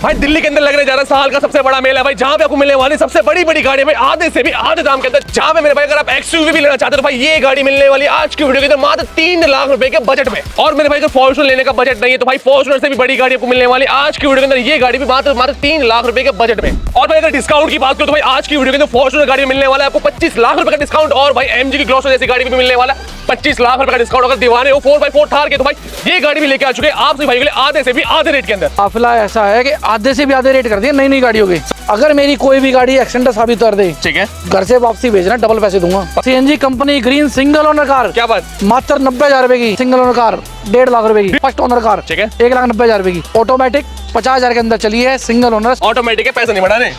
भाई दिल्ली के अंदर लगने जा रहा है साल का सबसे बड़ा मेला भाई, जहाँ पे आपको मिलने वाली सबसे बड़ी बड़ी गाड़ी भाई आधे से भी आधे दाम के अंदर। जहाँ पे मेरे भाई अगर आप एक्सयूवी भी लेना चाहते हो तो भाई ये गाड़ी मिलने वाली आज की वीडियो के अंदर मात्र 3 लाख रुपए के बजट में। और मेरे भाई अगर फॉर्च्यूनर लेने का बजट नहीं है तो भाई फॉर्च्यूनर से भी बड़ी गाड़ी आपको मिलने वाली आज की वीडियो के अंदर, ये गाड़ी भी मात्र 3 लाख रुपए के बजट में। और भाई अगर डिस्काउंट की बात करो तो भाई आज की वीडियो के अंदर फॉर्च्यूनर गाड़ी मिलने वाला है आपको 25 लाख रुपए का डिस्काउंट। और भाई एमजी की ग्लॉसर जैसी गाड़ी भी मिलने वाला है 25 लाख रुपए का डिस्काउंट। अगर दीवाने हो 4x4 थार के तो भाई ये गाड़ी भी लेके आ चुके हैं आप सभी भाई के लिए आधे से भी आधे रेट के अंदर। काफिला ऐसा है कि आधे से भी आधे रेट कर दिए नई नई गाड़ियों के। अगर मेरी कोई भी गाड़ी एक्सीडेंट साबित कर दे, ठीक है, घर से वापसी भेजना, डबल पैसे दूंगा। CNG company green single owner car, क्या बात, मात्र 90,000 रुपए की सिंगल ओनर कार, 1.5 लाख रुपए की फर्स्ट ओनर कार, ठीक है, 1,90,000 रुपए की ऑटोमेटिक 50,000 के अंदर चली है, सिंगल ओनर ऑटोमेटिक है, पैसे नहीं बढ़ाने।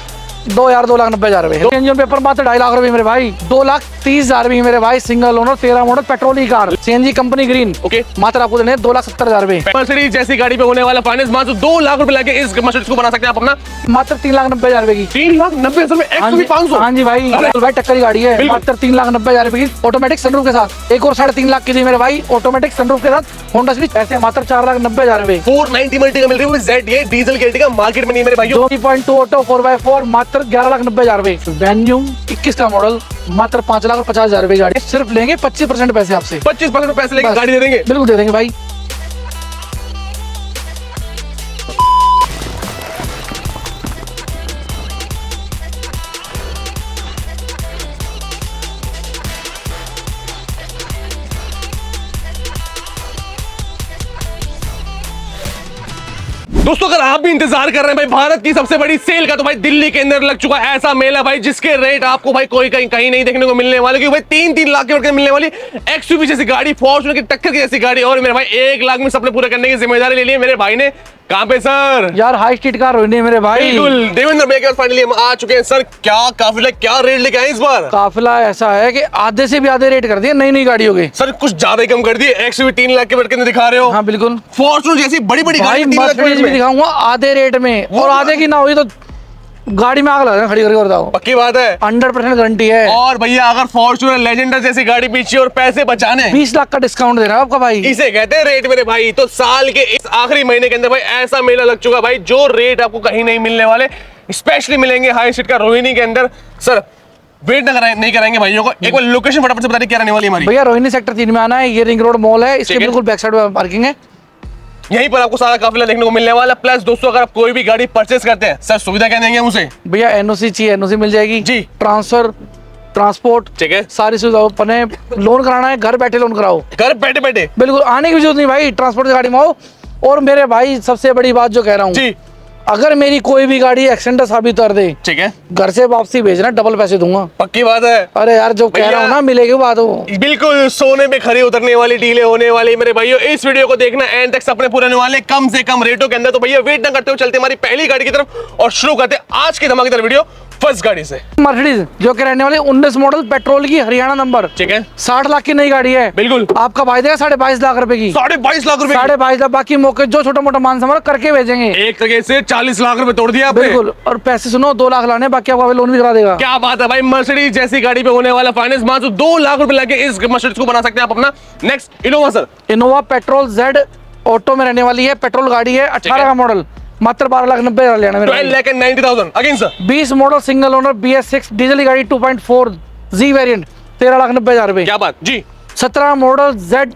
2,90,000 रुपए इंजन पेपर मात्र 2.5 लाख रुपए मेरे भाई, 2,30,000 रुपए मेरे भाई, सिंगल ओनर 13 मॉडल पेट्रोल की car, CNG company green, okay, मात्र आपको देने 2,70,000 रुपए। मर्सिडीज जैसी गाड़ी पे होने वाला फाइनेंस मात्र 2 लाख रुपए लगे इस मर्सिडीज को बना सकते हैं आप अपना, मात्र 3,90,000 रुपए की। 3,90,000 रुपए एक्सयूवी 500। हाँ जी भाई, भाई टक्कर की गाड़ी है, मात्र 3,90,000 रुपए की ऑटोमेटिक सनरूफ के साथ। एक और 3.5 लाख की थी मेरे भाई ऑटोमेटिक सनरूफ के साथ होंडा सिटी, ऐसे मात्र 4,90,000 रुपए। 490 मल्टी का मिल रही है जेड, ये डीजल की का मार्केट में नहीं मेरे भाई। 2.2 ऑटो 4x4 मात्र 11,90,000 रुपए। वेन्यू 21 का मॉडल मात्र 5,50,000 रुपए गाड़ी, सिर्फ लेंगे 25% पैसे आपसे। 25% पैसे लेके गाड़ी दे देंगे, बिल्कुल दे देंगे भाई। दोस्तों अगर आप भी इंतजार कर रहे हैं भाई भारत की सबसे बड़ी सेल का, तो भाई दिल्ली के अंदर लग चुका है ऐसा मेला भाई जिसके रेट आपको भाई कोई कहीं नहीं देखने को मिलने वाले, क्योंकि भाई 3-3 लाख के मिलने वाली एक्सयूवी जैसी गाड़ी, फॉर्च्यूनर की टक्कर की जैसी गाड़ी, और मेरे भाई 1 लाख में सपने पूरे करने की जिम्मेदारी ले ली है मेरे भाई ने। कहाँ पे सर? यार हाई स्ट्रीट कार रोहिणी मेरे भाई। बिल्कुल देवेंद्र भैया के पास फाइनली हम आ चुके हैं। सर क्या काफिला, क्या रेट लेके आए इस बार? काफिला ऐसा है कि आधे से भी आधे रेट कर दिए नई नई गाड़ियों के। सर कुछ ज्यादा ही कम कर दिए, एक्सयूवी 3 लाख के बजट के अंदर दिखा रहे हो। हाँ बिल्कुल, फॉर्च्यूनर जैसी बड़ी बड़ी भाई गाड़ी मर्सिडीज भी दिखाऊंगा आधे रेट में, और आधे की ना हुई तो गाड़ी में आग लगा खड़ी करके बताओ। पक्की बात है, 100% गारंटी है। और भैया अगर फॉर्च्यूनर लेजेंडर जैसी गाड़ी पीछे और पैसे बचाने 20 लाख का डिस्काउंट दे रहा है आपका भाई, इसे कहते हैं रेट मेरे भाई। तो साल के इस आखिरी महीने के अंदर भाई ऐसा मेला लग चुका भाई जो रेट आपको कहीं नहीं मिलने वाले, स्पेशली मिलेंगे हाई स्ट्रीट का रोहिणी के अंदर। सर वेट नहीं कराएंगे भाइयों को, एक बार लोकेशन फटाफट से बता दें क्या रहने वाली हमारी। भैया रोहिणी सेक्टर 3 में आना है, ये रिंग रोड मॉल है, इसके बिल्कुल बैक साइड में पार्किंग है, यहीं पर आपको सारा काफिला देखने को मिलने वाला। प्लस दोस्तों अगर आप कोई भी गाड़ी परचेस करते हैं सर सुविधा क्या देंगे उसे? भैया एनओसी चाहिए एनओसी मिल जाएगी जी, ट्रांसफर ट्रांसपोर्ट, ठीक है, सारी सुविधा अपने। लोन कराना है घर बैठे लोन कराओ, घर बैठे बैठे, बिल्कुल आने की जरूरत नहीं भाई, ट्रांसपोर्ट की गाड़ी में आओ। और मेरे भाई सबसे बड़ी बात जो कह रहा हूँ जी, अगर मेरी कोई भी गाड़ी एक्सीडेंट साबित कर दे, ठीक है, घर से वापसी भेजना, डबल पैसे दूंगा। पक्की बात है। अरे यार जो कह रहा हूँ ना मिलेगी बात हो, बिल्कुल सोने पे खरी उतरने वाली डीले होने वाली मेरे भाइयों। इस वीडियो को देखना एंड तक, सपने पूरे होने वाले कम से कम रेटों के अंदर। तो भैया वेट ना करते हुए चलते हमारी पहली गाड़ी की तरफ और शुरू करते आज की धमाकेदार वीडियो फर्स्ट गाड़ी से। मर्सिडीज जो कि रहने वाली 19 मॉडल पेट्रोल की, हरियाणा नंबर, ठीक है, 60 लाख की नई गाड़ी है। बिल्कुल आपका भाई देगा 22.5 लाख रुपए की। 22.5 लाख रुपए, 22.5 लाख, बाकी मौके जो छोटा मोटा मान सम्मान करके भेजेंगे। एक तरह से 40 लाख रुपए तोड़ दिया आपने। बिल्कुल, और पैसे सुनो 2 लाख लाने, बाकी आपका लोन भी करा देगा। क्या बात है भाई, मर्सिडीज जैसी गाड़ी पे होने वाला फाइनेंस मात्र 2 लाख रुपए लगे इस मर्सिडीज को बना सकते हैं आप अपना। Next Innova sir, Innova petrol Z auto में रहने वाली है, पेट्रोल गाड़ी है, 18 का मॉडल, मात्र 12,90,000 लेना मेरा। 12,90,000 again sir. 20 model single owner BS6 diesel की गाड़ी 2.4 जी वेरिएंट, 13,90,000 रुपए। क्या बात जी। 17 मॉडल जेड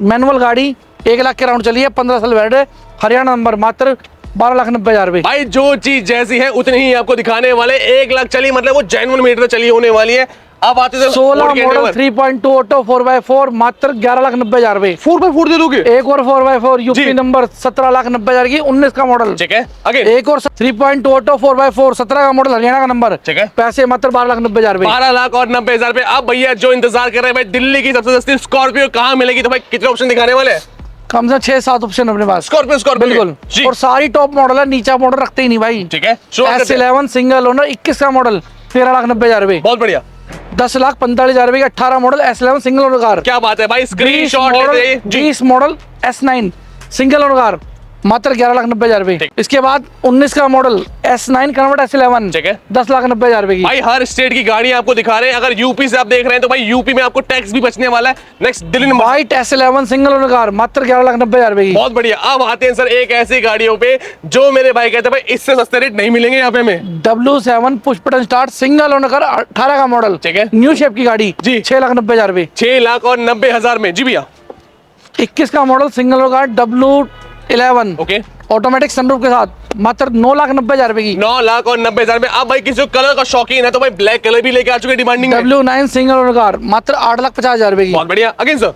मैनुअल गाड़ी, 1 लाख के राउंड चली है, 15 साल वैलिड है, हरियाणा नंबर, मात्र 12,90,000 रुपए। भाई जो चीज जैसी है उतनी ही आपको दिखाने वाले। 1 लाख चली मतलब वो जेन्युइन मीटर चली होने वाली है। अब आते हैं 16 मॉडल 3.2 ऑटो 4x4 मात्र 11,90,000 रुपए। 4x4 दे दोगे? एक और 4x4 यूपी नंबर 17,90,000 की, 19 का मॉडल, ठीक है। आगे एक और 3.2 ऑटो 4x4 17 का मॉडल, हरियाणा का नंबर, ठीक है, पैसे मात्र 12,90,000 रुपए। 12 लाख और 90,000 रुपए। अब भैया जो इंतजार कर रहे हैं भाई दिल्ली की सबसे सस्ती स्कॉर्पियो कहाँ मिलेगी, तो भाई कितने ऑप्शन दिखाने वाले हैं? कम से 6-7 ऑप्शन अपने पास। स्कॉर्पियो बिल्कुल, और सारी टॉप मॉडल है, नीचा मॉडल रखते ही नहीं भाई, ठीक है। S11 सिंगल ओनर 21 का मॉडल, 13,90,000 रुपए। बहुत बढ़िया। 10,45,000 रुपए की 18 model S11 single owner car. क्या बात है भाई, स्क्रीनशॉट लेते हैं। 20 model S9 single owner car, मात्र 11,90,000 रुपए। इसके बाद 19 का मॉडल S9 कन्वर्ट S11, ठीक है, 10,90,000 रुपए की। भाई हर स्टेट की गाड़ी आपको दिखा रहे हैं। अगर यूपी से आप देख रहे हैं तो भाई यूपी में आपको टैक्स भी बचने वाला है। Next Delhi number white S11 single owner car, मात्र 11,90,000 रुपए की। बहुत बढ़िया। अब आते हैं सर एक ऐसी गाड़ियों पे जो मेरे भाई कहते हैं भाई इससे सस्ते रेट नहीं मिलेंगे यहाँ पे हमें। W7 push button start single owner car, 18 का मॉडल, ठीक है, न्यू शेप की गाड़ी जी, 6,90,000 रुपए। 6,90,000 में जी भैया। 21 का model single owner car W11, okay, automatic sunroof के साथ, मात्र 9,90,000 रुपए की। 9,90,000 में। अब भाई किसी को कलर का शौकीन है तो भाई ब्लैक कलर भी लेके आ चुके डिमांडिंग में। W9 सिंगल ओनर कार, मात्र 8,50,000 रुपए की। बहुत बढ़िया। अगेन सर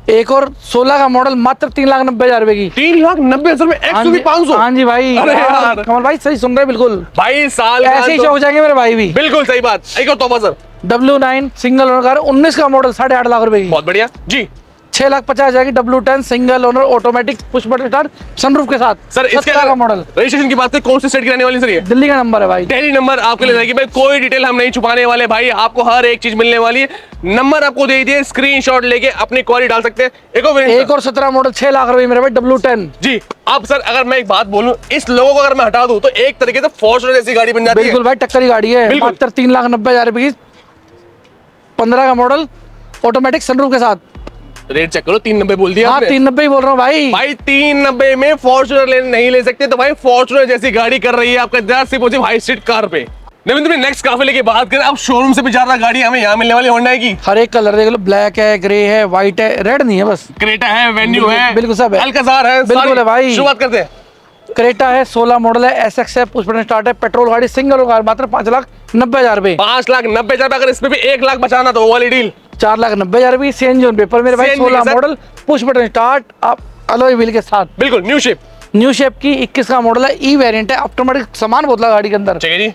एक और 16 का मॉडल, मात्र 3,90,000 रुपए की। 3,90,000 में XUV 500। हाँ जी भाई, अरे यार कमल भाई सही सुन रहे हैं बिल्कुल। भाई साल का ऐसे ही तो- चौक जाएंगे मेरे भाई भी। बिल्कुल सही बात। एक और तोहफा sir. W9 single owner car, 19 का मॉडल, 8.5 लाख रुपए की। बहुत बढ़िया जी। 6,50,000 की W10 single owner automatic push button start sunroof के साथ। सर इसके 17 का मॉडल, रजिस्ट्रेशन की बात करें कौन से स्टेट की रहने वाली सर ये? दिल्ली का नंबर है भाई। दिल्ली नंबर आपके लिए रहेगी भाई। कोई डिटेल हम नहीं छुपाने वाले भाई, आपको हर एक चीज मिलने वाली है। नंबर आपको दे दिए, स्क्रीनशॉट लेके अपनी क्वारी डाल सकते हैं। एक और 17 मॉडल, 6 लाख रुपए मेरे भाई, W10 जी। अब सर अगर मैं एक बात बोलूं, इस लोगों को अगर मैं हटा दूं तो एक तरीके से फॉर्च्यूनर जैसी गाड़ी बन जाती है। बिल्कुल भाई, टक्करी गाड़ी है। बिल्कुल। मात्र 3,90,000 रुपए की, 15 का मॉडल, ऑटोमेटिक सनरूफ के साथ। रेट चेक करो, 390 बोल दिया हाँ, आपने। 390 ही बोल रहा हूँ भाई। भाई 390 में फॉर्च्यूनर नहीं ले सकते तो भाई फॉर्च्यूनर जैसी गाड़ी कर रही है आपका सिर्फ हाई स्ट्रीट कार पे। नवीन नेक्स्ट काफिले की बात करें, अब शोरूम से भी ज्यादा गाड़ी हमें यहाँ मिलने वाली होंडा की। हर एक कलर देख लो, ब्लैक है, ग्रे है, व्हाइट है, रेड नहीं है बस। क्रेटा है, वेन्यू है, बिल्कुल सब है, अल्काजार है, बिल्कुल है भाई। शुरुआत करते हैं। क्रेटा है, 16 मॉडल है, SX है, पुश बटन स्टार्ट है, पेट्रोल गाड़ी, सिंगल कार, मात्र 5,90,000 रुपए। 5,90,000। अगर इसमें भी 1 लाख बचाना तो वो वाली डील 4,90,000 रुपए CNG ऑन पेपर मेरे भाई। CNG 16 के साथ। मॉडल, पुश बटन स्टार्ट, आप अलॉय व्हील के साथ, बिल्कुल न्यू शेप। न्यू शेप की 21 का मॉडल है, ई वेरिएंट है, ऑटोमेटिक सामान बोतला गाड़ी के अंदर। ठीक है जी।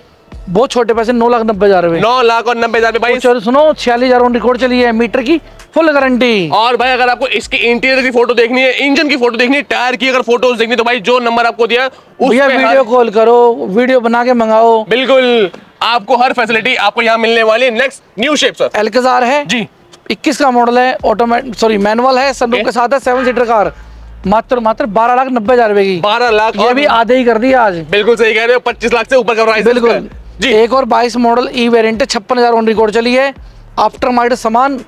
बहुत छोटे पैसे, 9,90,000 रुपए। 9,90,000 भाई। चलो सुनो, 46,000 ऑन रिकॉर्ड चली है, मीटर की फुल गारंटी। और भाई अगर आपको इसकी इंटीरियर की फोटो देखनी है, इंजन की फोटो देखनी है, टायर की अगर फोटोज देखनी है तो भाई जो नंबर आपको दिया उस भैया पे वीडियो कॉल करो, वीडियो बना के मंगाओ। बिल्कुल आपको हर फैसिलिटी आपको यहाँ मिलने वाली है। Next new shape sir. Alcazar है जी, 21 का मॉडल है, ऑटोमेटिक सॉरी मैनुअल है, सनरूफ के साथ है, 7 सीटर कार, मात्र 12,90,000 रुपए की। 12 लाख। ये भी आधे ही कर दिया आज। बिल्कुल सही कह रहे हो, 25 लाख से ऊपर का प्राइस बिल्कुल जी। एक और 22 मॉडल ई वेरिएंट है, 56,000 ऑन रिकॉर्ड चली है, आफ्टर मार्केट सामान,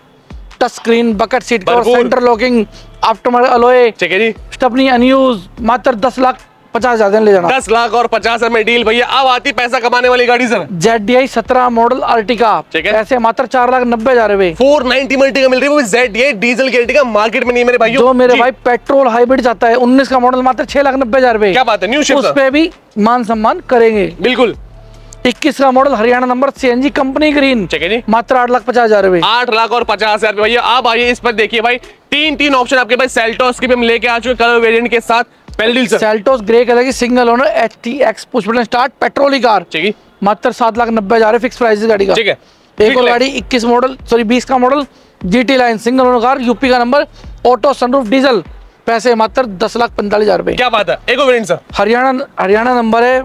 touch screen, bucket seat cover, भरपूर। Centre locking, aftermarket alloy, ठीक है जी। स्टपनी अनयूज, मात्र 10,50,000 ले जाना। 10 लाख और 50 में डील भैया। अब आती पैसा कमाने वाली गाड़ी सर। ZDI 17 मॉडल अर्टिका, ठीक है। ऐसे मात्र 4,90,000 रुपए। 490 मल्टी का मिल रही है, वो ZDI डीजल की अर्टिगा मार्केट में नहीं है मेरे भाई। जो मेरे भाई पेट्रोल हाइब्रिड जाता है, 19 का मॉडल, मात्र 6,90,000 रुपए। क्या बात है, न्यू शेप उस सर। पे भी मान सम्मान करेंगे। बिल्कुल 21 का model Haryana number, CNG company green, ठीक है जी। मात्र 8,50,000 रुपए। 8,50,000 भैया। अब आइए इस पर देखिए भाई, तीन ऑप्शन आपके पास सेल्टोस की भी हम लेके आ चुके कलर वेरिएंट के साथ। पहली deal sir. Seltos grey colour की single owner HTX push button start petrol car, ठीक है, मात्र 7,90,000 फिक्स प्राइस गाड़ी का। ठीक है। एक और गाड़ी 21 मॉडल सॉरी 20 का model GT line single owner car, UP का नंबर, ऑटो सनरूफ डीजल, पैसे मात्र 10,45,000 रुपए। क्या बात है। एक और वेरिएंट सर। हरियाणा नंबर है,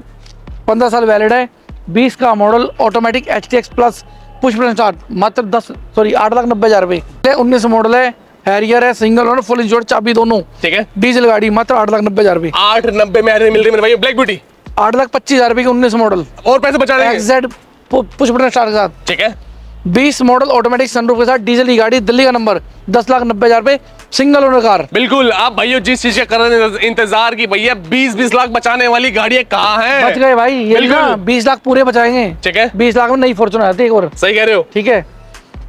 15 साल वैलिड है, 20 का model, automatic HTX plus push button start, मात्र 8,90,000 रुपए। 19 मॉडल है, हैरियर है, सिंगल ओनर, फुल इंश्योर्ड, चाबी दोनों, ठीक है। डीजल गाड़ी, मात्र 8,90,000 रुपए। 890 में मिल रही है मेरे भाई ब्लैक ब्यूटी, 8,25,000 रुपए की 19 मॉडल, और पैसे बचा देंगे। XZ पुश बटन स्टार्ट के साथ। ठीक है। 20 मॉडल ऑटोमेटिक सनरूफ के साथ, डीजल की गाड़ी, दिल्ली का नंबर, 10,90,000 रुपए, सिंगल ओनर कार। बिल्कुल आप भाइयों जिस चीज का कर रहे हैं इंतजार की भैया, 20-20 लाख बचाने वाली गाड़ियां कहाँ हैं? बच गए भाई, ये बिल्कुल। ना 20 लाख पूरे बचाएंगे। ठीक है। 20 लाख में नई फॉर्च्यूनर आती है एक और। सही कह रहे हो। ठीक है।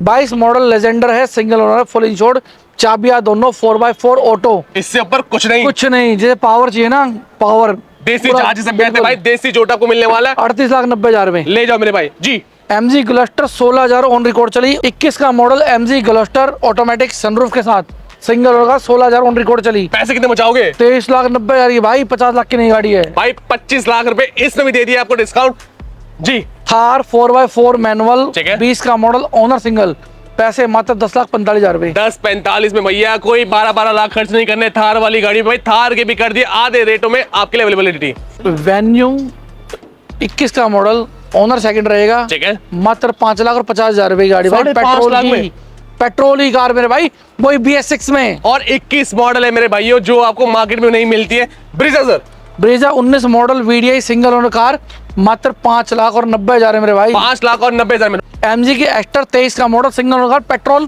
22 मॉडल लेजेंडर है, सिंगल ओनर, फुल इंश्योर्ड, चाबियां दोनों, 4x4 ऑटो, इससे ऊपर कुछ नहीं। कुछ नहीं, जैसे पावर चाहिए ना, पावर देसी चार्ज सब कहते हैं भाई, देसी जोट आपको मिलने वाला है। 38,90,000 रुपए। ले जाओ मेरे भाई जी। MG ग्लस्टर 16,000 ऑन रिकॉर्ड चली, 21 का model MG Gloster automatic sunroof के साथ, सिंगल ओनर का, 16,000 ऑन रिकॉर्ड चली। पैसे कितने बचाओगे? 23,90,000 की भाई, 50 लाख की नई गाड़ी है भाई। 25 लाख रुपए इसमें भी दे दिया आपको डिस्काउंट जी। थार 4x4 मैनुअल, ठीक है। 20 का मॉडल, ओनर सिंगल, पैसे मात्र 10,45,000 रुपए। 10-45 में भैया, कोई 12-12 लाख खर्च नहीं करने थार वाली गाड़ी भाई। थार के भी कर दिए आधे रेटों में आपके लिए अवेलेबिलिटी। वेन्यू 21 का मॉडल, ओनर सेकंड रहेगा, ठीक है। मात्र 5,50,000 रुपए की गाड़ी भाई, 5.5 पेट्रोल लाख की, में। पेट्रोल ही कार मेरे भाई, वही BS6 में। और 21 मॉडल है मेरे भाइयों, जो आपको मार्केट में नहीं मिलती है। Brezza sir, Brezza 19 model VDI single owner car, मात्र 5,90,000 है मेरे भाई। 5,90,000 में। MG की एक्टर 23 का model single owner car, petrol,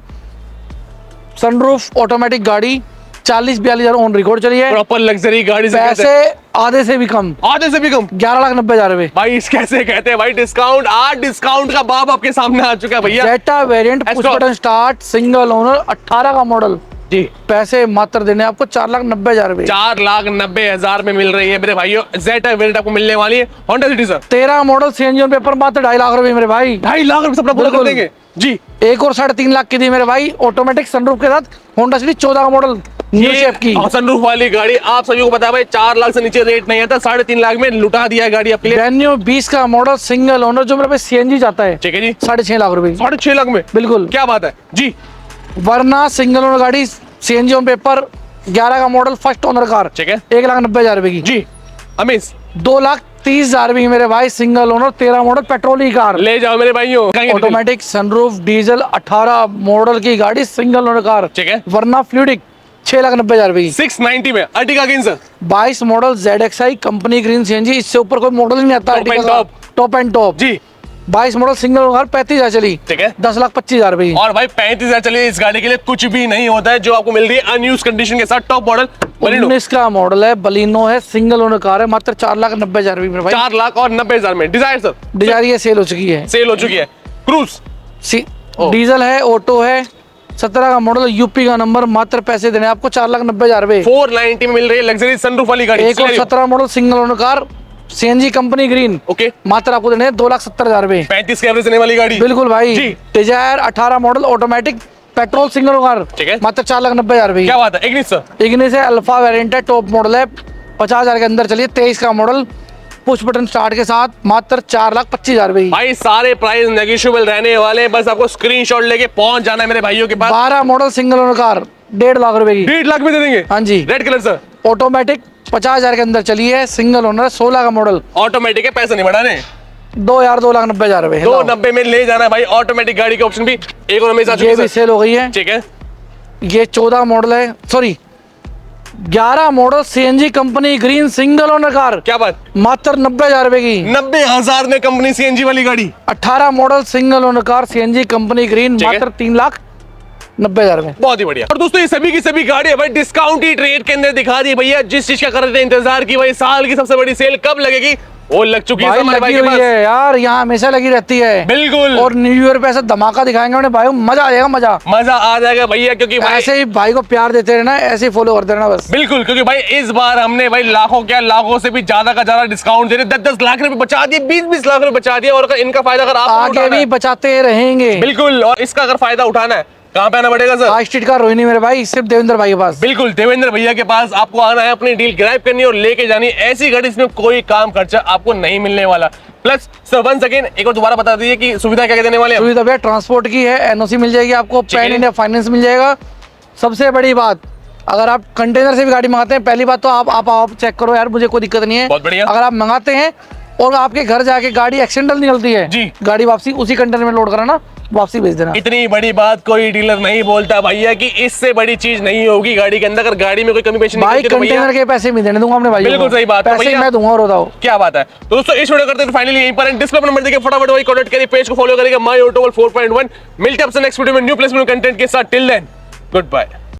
sunroof, automatic गाड़ी, 40-42,000 ऑन रिकॉर्ड चली है। प्रॉपर लग्जरी गाड़ी से पैसे आधे से भी कम, 11,90,000 रुपए। भाई इस कैसे कहते हैं भाई, डिस्काउंट, आज डिस्काउंट का बाब आपके सामने आ चुका है भैया। Zeta variant, push button start, single owner, 18 का मॉडल जी। पैसे मात्र देने आपको 4,90,000 रुपए। 4,90,000 में मिल रही है मेरे भाइयों। जेटा वेरिएंट आपको मिलने वाली है। Honda city sir, 13 model CNG on paper, मात्र 2.5 लाख रुपए मेरे भाई। 2.5 लाख रुपए सपना पूरा कर देंगे जी। एक और 3.5 लाख की दी मेरे भाई, ऑटोमेटिक सनरूफ के साथ, होंडा सिटी 14 का मॉडल, न्यू शेप की सनरूफ वाली गाड़ी। आप सभी को पता है भाई, 4 लाख से नीचे रेट नहीं आता। 3.5 लाख में लुटा दिया है गाड़ी आपके लिए। वेन्यू 20 का मॉडल सिंगल ओनर, जो मेरे पास CNG जाता है, ठीक है जी। 6.5 लाख रुपए। 6.5 लाख में, बिल्कुल, क्या बात है जी। वरना सिंगल ओनर गाड़ी, CNG ऑन पेपर, 11 का मॉडल, फर्स्ट ओनर कार, ठीक है, 1,90,000 रुपए की जी। अमीज 2,30,000 रुपए की मेरे भाई, सिंगल ओनर, 13 मॉडल, पेट्रोल ही कार, ले जाओ मेरे भाइयों। ऑटोमेटिक सनरूफ, डीजल, 18 मॉडल की गाड़ी, सिंगल ओनर कार, ठीक है, वरना फ्लूडिक, 6,90,000 रुपए की। 690 में Ertiga king sir, 22 model ZXi company green CNG, इससे ऊपर कोई मॉडल ही नहीं आता। Top and top। Top and top जी। 22 मॉडल सिंगल ओनर, 35,000 चली, ठीक है, 10,25,000 रुपए की। और भाई 35,000 चलिए, इस गाड़ी के लिए कुछ भी नहीं होता है, जो आपको मिल रही है अनयूज कंडीशन के साथ। टॉप मॉडल 19 का मॉडल है, बलिनो है, सिंगल ओनर कार है, मात्र 4,90,000 रुपए मेरे भाई। 4,90,000 में। डिजायर सर, डिजायर ये सेल हो चुकी है, सेल हो चुकी है। क्रूज डीजल है, ऑटो है, 17 का मॉडल, यूपी का नंबर, मात्र पैसे देने आपको 4,90,000 रुपए। 490 में मिल रही है लग्जरी सनरूफ वाली गाड़ी। एक और 17 model single owner car, CNG company green, okay, मात्र आपको देने 2,70,000 रुपए। 35 के एवरेज देने वाली गाड़ी। बिल्कुल भाई जी। Dzire 18 model, automatic, petrol, single car, ठीक है, मात्र 4,90,000 रुपए। क्या बात है। इग्निस सर, इग्निस है, अल्फा वेरिएंट है, टॉप मॉडल है, 50,000 के अंदर चलिए, 23 का मॉडल, पुश बटन स्टार्ट के साथ, मात्र 4,25,000 रुपए। भाई सारे प्राइस नेगोशिएबल रहने वाले हैं, बस आपको स्क्रीनशॉट लेके पहुंच जाना है मेरे भाइयों के पास। 12 model single owner car, 1.5 lakh रुपए की। 1.5 लाख में दे देंगे। हाँ जी। रेड कलर सर, ऑटोमेटिक, 50,000 के अंदर चली है, सिंगल ओनर, 16 का मॉडल, ऑटोमेटिक है, पैसे नहीं बढ़ाने। 2,90,000 रुपए। 290 में ले जाना है भाई। ऑटोमेटिक गाड़ी का ऑप्शन भी एक और हमेशा ये भी सेल हो गई है, ठीक है। ये 14 मॉडल है, sorry 11 model CNG company green single owner car, क्या बात, मात्र 90,000 रुपए की। 90,000 में कंपनी CNG वाली गाड़ी। 18 model single owner car, CNG company green, मात्र 3,90,000 में। बहुत ही बढ़िया। और दोस्तों ये सभी की सभी गाड़ी भाई डिस्काउंटेड रेट के अंदर दिखा दी भैया। जिस चीज का कर रहे थे इंतजार की भाई, साल की सबसे बड़ी सेल कब लगेगी, वो लग चुकी है हमारे भाई के पास। है यार, यहाँ हमेशा लगी रहती है। बिल्कुल। और न्यू ईयर पे ऐसा धमाका दिखाएंगे उन्हें भाई, मजा आ जाएगा, मजा आ जाएगा भैया। क्योंकि भाई ऐसे ही भाई को प्यार देते रहना, ऐसे ही फॉलो करते रहना बस। बिल्कुल, क्योंकि भाई इस बार हमने भाई लाखों से भी ज्यादा का ज्यादा डिस्काउंट दे रहे। 10-10 लाख रुपए बचा दिए, 20-20 लाख रुपए बचा दिए। और अगर इनका फायदा अगर आप आगे भी बचाते रहेंगे। बिल्कुल, और इसका अगर फायदा उठाना है, कहाँ पे आना पड़ेगा सर? हाई स्ट्रीट का रोहिणी मेरे भाई, सिर्फ देवेंद्र भाई के पास। बिल्कुल, देवेंद्र भैया के पास आपको आना है, अपनी डील ग्रैब करनी है और लेके जानी है। ऐसी गाड़ी जिसमें कोई काम खर्चा आपको नहीं मिलने वाला। प्लस सर वन सेकेंड एक और दोबारा बता दीजिए कि सुविधा क्या क्या देने वाले हैं? सुविधा भैया ट्रांसपोर्ट की है, NOC मिल जाएगी आपको, पैन इंडिया फाइनेंस मिल जाएगा। सबसे बड़ी बात, अगर आप कंटेनर से भी गाड़ी मंगाते हैं, पहली बात तो आप चेक करो यार, मुझे कोई दिक्कत नहीं है। बहुत बढ़िया। अगर आप मंगाते हैं और आपके घर जाके गाड़ी एक्सीडेंटल निकलती है जी, गाड़ी वापसी उसी कंटेनर में लोड कराना, वापसी भेज देना। इतनी बड़ी बात कोई डीलर नहीं बोलता भैया कि इससे बड़ी चीज नहीं होगी गाड़ी के अंदर। अगर गाड़ी में कोई कमी पेशी भाई कंटेनर के पैसे भी देने दूंगा अपने भाई। बिल्कुल सही बात है, पैसे भैया मैं दूंगा और बताओ क्या बात है। तो दोस्तों इस वीडियो करते हैं फाइनली यहीं पर डिस्प्ले नंबर देखिए, फटाफट वही कॉन्टैक्ट करिए, पेज को फॉलो करिएगा माय ऑटोमोबाइल 4.1। मिलते हैं आपसे नेक्स्ट वीडियो में न्यू प्लेस में कंटेंट के साथ। Till then good bye.